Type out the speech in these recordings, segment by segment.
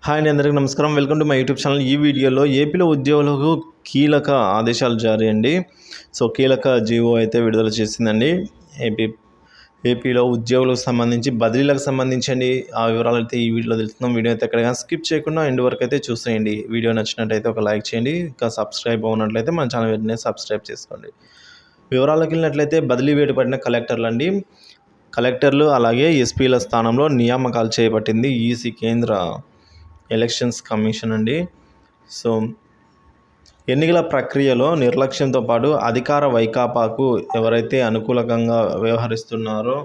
Hi అండి, అందరికీ నమస్కారం. Welcome to my YouTube channel. ఈ వీడియోలో ఏపీలో ఉద్యోగులకు కీలక ఆదేశాలు జారీ అండి. కీలక జీవో అయితే విడుదల చేసిందండి ఏపీలో ఉద్యోగులకు సంబంధించి బదిలీలకు సంబంధించండి. ఆ వివరాలు అయితే ఈ వీడియోలో తెలుస్తున్నాం. వీడియో అయితే ఎక్కడైనా స్కిప్ చేయకుండా ఎండ్ వరకు అయితే చూసేయండి. వీడియో నచ్చినట్టయితే ఒక లైక్ చేయండి. ఇంకా సబ్స్క్రైబ్ అవునట్లయితే మన ఛానల్ వెంటనే సబ్స్క్రైబ్ చేసుకోండి. వివరాలకు వెళ్ళినట్లయితే బదిలీ వేటు పడిన కలెక్టర్లు అలాగే ఎస్పీల స్థానంలో నియామకాలు చేపట్టింది ఈసీ కేంద్ర ఎలక్షన్స్ కమిషన్ అండి. ఎన్నికల ప్రక్రియలో నిర్లక్ష్యంతో పాటు అధికార వైకాపాకు ఎవరైతే అనుకూలంగా వ్యవహరిస్తున్నారో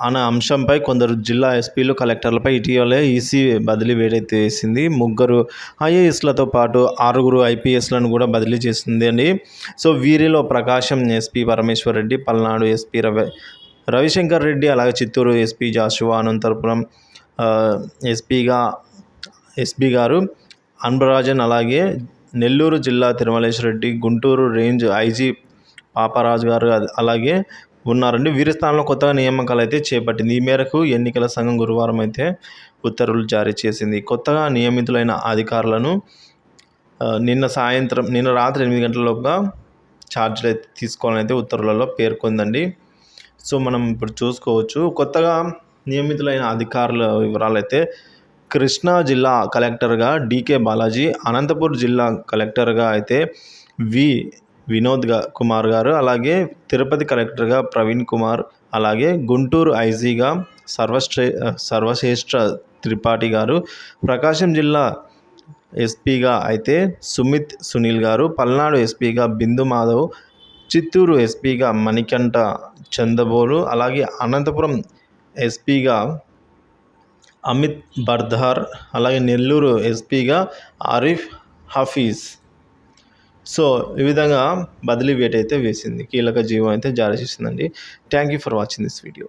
అనే అంశంపై కొందరు జిల్లా ఎస్పీలు కలెక్టర్లపై ఇటీవలే ఈసీ బదిలీ వేడైతే వేసింది. 3 ఐఏఎస్లతో పాటు 6 ఐపీఎస్లను కూడా బదిలీ చేసింది అండి. వీరిలో ప్రకాశం ఎస్పీ పరమేశ్వర్ రెడ్డి, పల్నాడు ఎస్పీ రవిశంకర్ రెడ్డి, అలాగే చిత్తూరు ఎస్పీ జాషువా, అనంతపురం ఎస్పీ గారు అన్బరాజన్, అలాగే నెల్లూరు జిల్లా తిరుమలేశ్వర రెడ్డి, గుంటూరు రేంజ్ ఐజీ పాపరాజు గారు అలాగే ఉన్నారండి. వీరి స్థానంలో కొత్తగా నియామకాలు అయితే చేపట్టింది. ఈ మేరకు ఎన్నికల సంఘం గురువారం అయితే ఉత్తర్వులు జారీ చేసింది. కొత్తగా నియమితులైన అధికారులను నిన్న రాత్రి 8 గంటలలోపుగా ఛార్జీలు అయితే తీసుకోవాలని అయితే ఉత్తర్వులలో పేర్కొందండి. మనం ఇప్పుడు చూసుకోవచ్చు. కొత్తగా నియమితులైన అధికారుల వివరాలు అయితే కృష్ణా జిల్లా కలెక్టర్గా డీకే బాలాజీ, అనంతపూర్ జిల్లా కలెక్టర్గా అయితే వినోద్ కుమార్ గారు, అలాగే తిరుపతి కలెక్టర్గా ప్రవీణ్ కుమార్, అలాగే గుంటూరు ఐజీగా సర్వశ్రేష్ఠ త్రిపాఠి గారు, ప్రకాశం జిల్లా ఎస్పీగా అయితే సుమిత్ సునీల్ గారు, పల్నాడు ఎస్పీగా బిందు మాధవ్, చిత్తూరు ఎస్పీగా మణికంఠ చందబోలు, అలాగే అనంతపురం ఎస్పీగా అమిత్ బర్ధార్, అలాగే నెల్లూరు ఎస్పీగా ఆరిఫ్ హఫీజ్. ఈ విధంగా బదిలీ వేటు అయితే వేసింది. కీలక జీవో అయితే జారీ చేసిందండి. Thank you for watching this video.